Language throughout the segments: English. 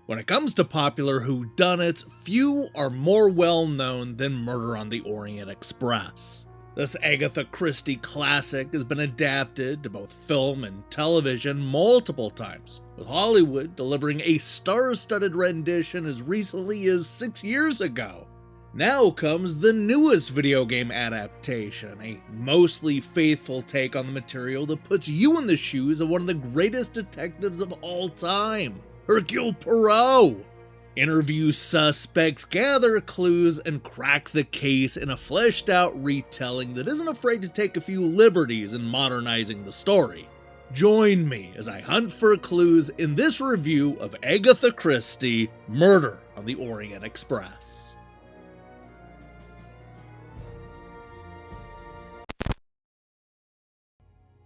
When it comes to popular whodunits, few are more well known than Murder on the Orient Express. This Agatha Christie classic has been adapted to both film and television multiple times, with Hollywood delivering a star-studded rendition as recently as 6 years ago. Now comes the newest video game adaptation, a mostly faithful take on the material that puts you in the shoes of one of the greatest detectives of all time, Hercule Poirot. Interview suspects, gather clues, and crack the case in a fleshed-out retelling that isn't afraid to take a few liberties in modernizing the story. Join me as I hunt for clues in this review of Agatha Christie, Murder on the Orient Express.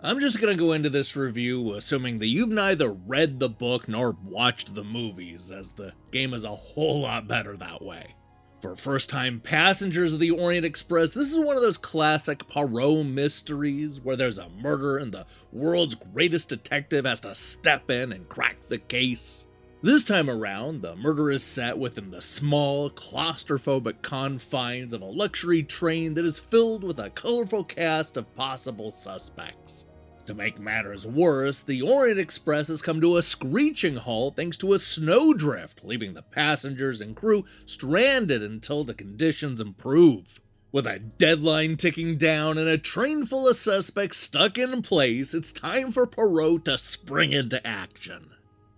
I'm just going to go into this review assuming that you've neither read the book nor watched the movies, as the game is a whole lot better that way. For first-time passengers of the Orient Express, this is one of those classic Poirot mysteries where there's a murder and the world's greatest detective has to step in and crack the case. This time around, the murder is set within the small, claustrophobic confines of a luxury train that is filled with a colorful cast of possible suspects. To make matters worse, the Orient Express has come to a screeching halt thanks to a snowdrift, leaving the passengers and crew stranded until the conditions improve. With a deadline ticking down and a train full of suspects stuck in place, it's time for Poirot to spring into action.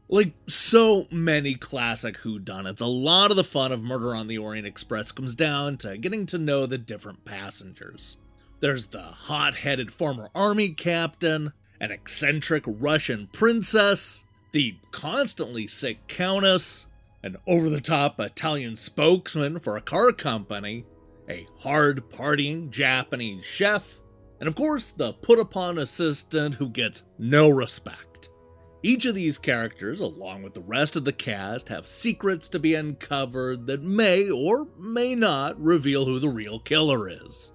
Like so many classic whodunits, a lot of the fun of Murder on the Orient Express comes down to getting to know the different passengers. There's the hot-headed former army captain, an eccentric Russian princess, the constantly sick countess, an over-the-top Italian spokesman for a car company, a hard-partying Japanese chef, and of course the put-upon assistant who gets no respect. Each of these characters, along with the rest of the cast, have secrets to be uncovered that may or may not reveal who the real killer is.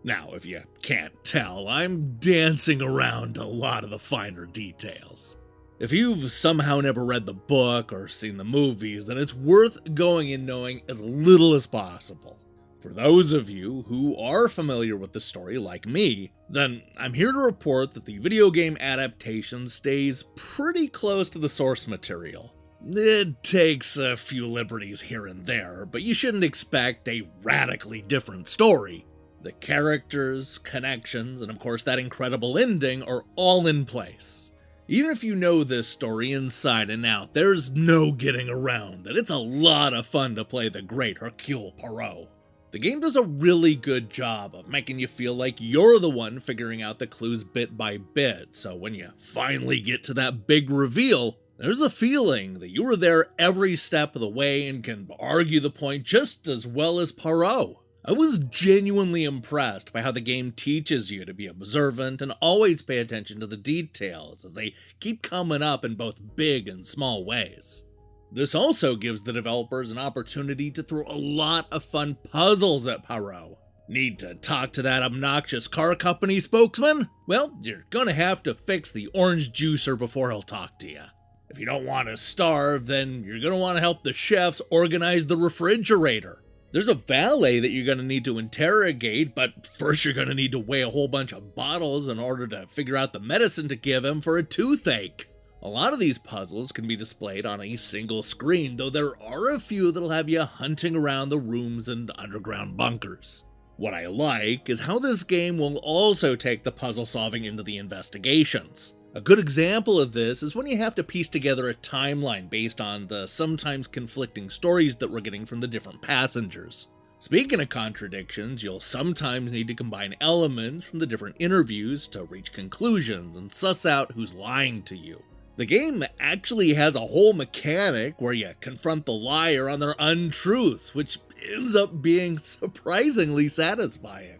Now, if you can't tell, I'm dancing around a lot of the finer details. If you've somehow never read the book or seen the movies, then it's worth going in knowing as little as possible. For those of you who are familiar with the story like me, then I'm here to report that the video game adaptation stays pretty close to the source material. It takes a few liberties here and there, but you shouldn't expect a radically different story. The characters, connections, and of course that incredible ending are all in place. Even if you know this story inside and out, there's no getting around that it's a lot of fun to play the great Hercule Poirot. The game does a really good job of making you feel like you're the one figuring out the clues bit by bit, so when you finally get to that big reveal, there's a feeling that you were there every step of the way and can argue the point just as well as Poirot. I was genuinely impressed by how the game teaches you to be observant and always pay attention to the details as they keep coming up in both big and small ways. This also gives the developers an opportunity to throw a lot of fun puzzles at Poirot. Need to talk to that obnoxious car company spokesman? Well, you're gonna have to fix the orange juicer before he'll talk to you. If you don't want to starve, then you're gonna want to help the chefs organize the refrigerator. There's a valet that you're going to need to interrogate, but first you're going to need to weigh a whole bunch of bottles in order to figure out the medicine to give him for a toothache. A lot of these puzzles can be displayed on a single screen, though there are a few that'll have you hunting around the rooms and underground bunkers. What I like is how this game will also take the puzzle solving into the investigations. A good example of this is when you have to piece together a timeline based on the sometimes conflicting stories that we're getting from the different passengers. Speaking of contradictions, you'll sometimes need to combine elements from the different interviews to reach conclusions and suss out who's lying to you. The game actually has a whole mechanic where you confront the liar on their untruths, which ends up being surprisingly satisfying.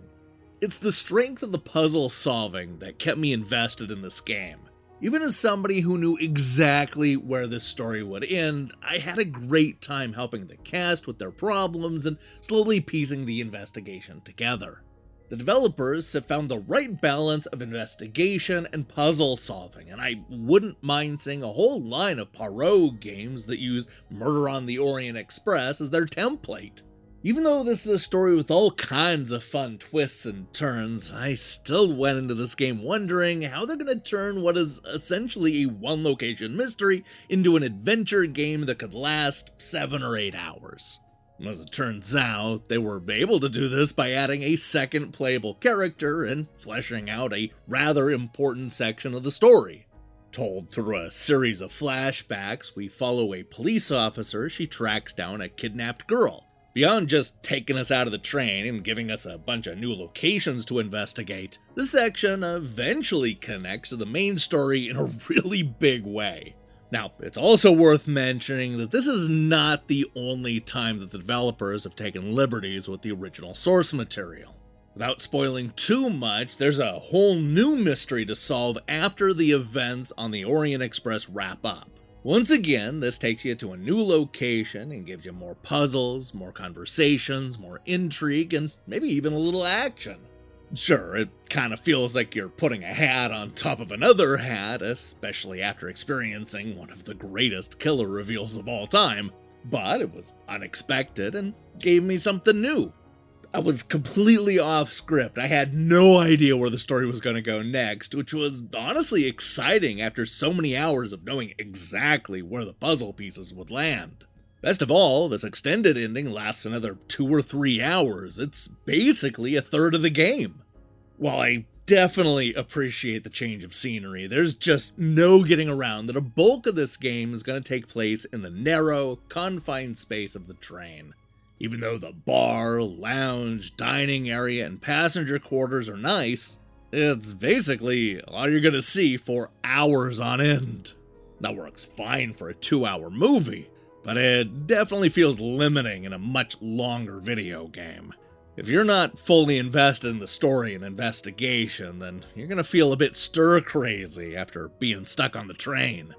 It's the strength of the puzzle solving that kept me invested in this game. Even as somebody who knew exactly where this story would end, I had a great time helping the cast with their problems and slowly piecing the investigation together. The developers have found the right balance of investigation and puzzle solving, and I wouldn't mind seeing a whole line of Poirot games that use Murder on the Orient Express as their template. Even though this is a story with all kinds of fun twists and turns, I still went into this game wondering how they're going to turn what is essentially a one-location mystery into an adventure game that could last 7 or 8 hours. As it turns out, they were able to do this by adding a second playable character and fleshing out a rather important section of the story. Told through a series of flashbacks, we follow a police officer as she tracks down a kidnapped girl. Beyond just taking us out of the train and giving us a bunch of new locations to investigate, this section eventually connects to the main story in a really big way. Now, it's also worth mentioning that this is not the only time that the developers have taken liberties with the original source material. Without spoiling too much, there's a whole new mystery to solve after the events on the Orient Express wrap up. Once again, this takes you to a new location and gives you more puzzles, more conversations, more intrigue, and maybe even a little action. Sure, it kind of feels like you're putting a hat on top of another hat, especially after experiencing one of the greatest killer reveals of all time, but it was unexpected and gave me something new. I was completely off script. I had no idea where the story was going to go next, which was honestly exciting after so many hours of knowing exactly where the puzzle pieces would land. Best of all, this extended ending lasts another 2 or 3 hours. It's basically a third of the game. While I definitely appreciate the change of scenery, there's just no getting around that a bulk of this game is going to take place in the narrow, confined space of the train. Even though the bar, lounge, dining area, and passenger quarters are nice, it's basically all you're going to see for hours on end. That works fine for a 2-hour movie, but it definitely feels limiting in a much longer video game. If you're not fully invested in the story and investigation, then you're going to feel a bit stir-crazy after being stuck on the train.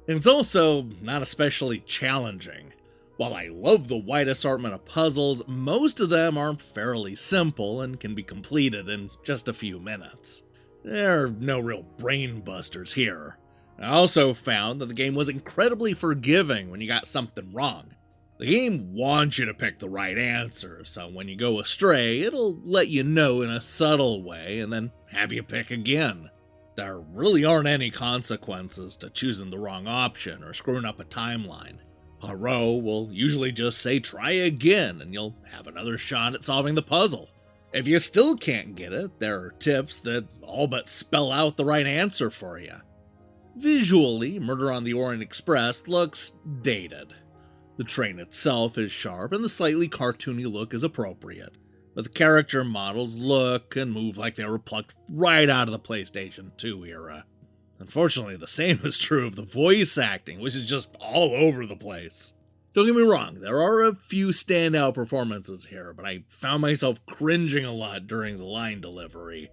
And it's also not especially challenging. While I love the wide assortment of puzzles, most of them are fairly simple and can be completed in just a few minutes. There are no real brain busters here. I also found that the game was incredibly forgiving when you got something wrong. The game wants you to pick the right answer, so when you go astray, it'll let you know in a subtle way and then have you pick again. There really aren't any consequences to choosing the wrong option or screwing up a timeline. Poirot will usually just say try again and you'll have another shot at solving the puzzle. If you still can't get it, there are tips that all but spell out the right answer for you. Visually, Murder on the Orient Express looks dated. The train itself is sharp and the slightly cartoony look is appropriate, but the character models look and move like they were plucked right out of the PlayStation 2 era. Unfortunately, the same is true of the voice acting, which is just all over the place. Don't get me wrong, there are a few standout performances here, but I found myself cringing a lot during the line delivery.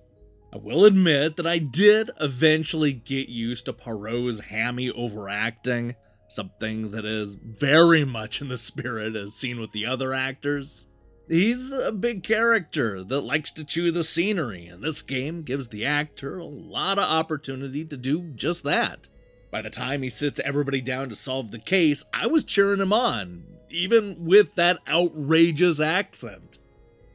I will admit that I did eventually get used to Poirot's hammy overacting, something that is very much in the spirit as seen with the other actors. He's a big character that likes to chew the scenery, and this game gives the actor a lot of opportunity to do just that. By the time he sits everybody down to solve the case, I was cheering him on, even with that outrageous accent.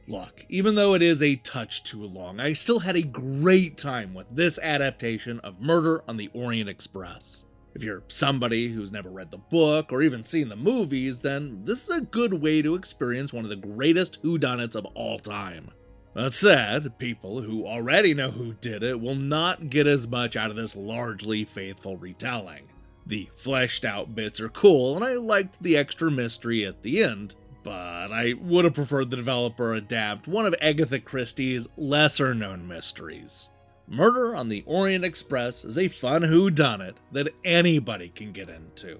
Look, even though it is a touch too long, I still had a great time with this adaptation of Murder on the Orient Express. If you're somebody who's never read the book or even seen the movies, then this is a good way to experience one of the greatest whodunits of all time. That said, people who already know who did it will not get as much out of this largely faithful retelling. The fleshed out bits are cool, and I liked the extra mystery at the end, but I would have preferred the developer adapt one of Agatha Christie's lesser known mysteries. Murder on the Orient Express is a fun whodunit that anybody can get into.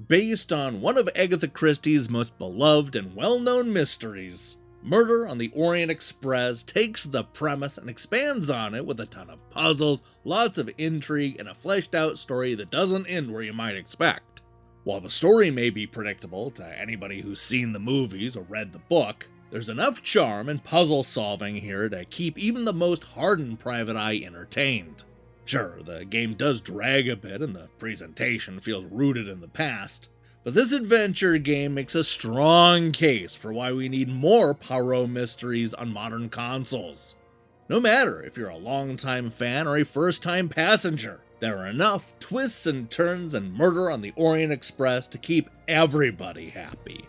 Based on one of Agatha Christie's most beloved and well-known mysteries, Murder on the Orient Express takes the premise and expands on it with a ton of puzzles, lots of intrigue, and a fleshed out story that doesn't end where you might expect. While the story may be predictable to anybody who's seen the movies or read the book, there's enough charm and puzzle solving here to keep even the most hardened private eye entertained. Sure, the game does drag a bit and the presentation feels rooted in the past, but this adventure game makes a strong case for why we need more Poirot mysteries on modern consoles. No matter if you're a longtime fan or a first-time passenger, there are enough twists and turns and murder on the Orient Express to keep everybody happy.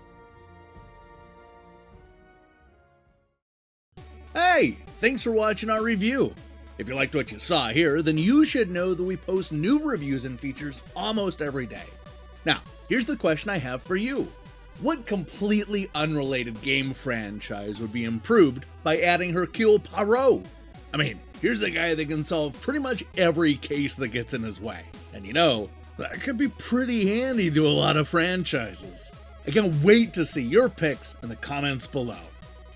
Hey, thanks for watching our review. If you liked what you saw here, then you should know that we post new reviews and features almost every day. Now, here's the question I have for you. What completely unrelated game franchise would be improved by adding Hercule Poirot? I mean, here's a guy that can solve pretty much every case that gets in his way. And you know, that could be pretty handy to a lot of franchises. I can't wait to see your picks in the comments below.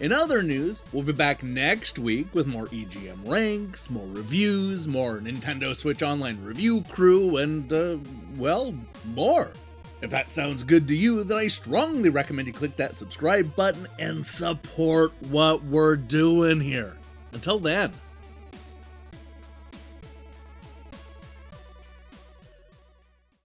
In other news, we'll be back next week with more EGM ranks, more reviews, more Nintendo Switch Online review crew, and, well, more. If that sounds good to you, then I strongly recommend you click that subscribe button and support what we're doing here. Until then,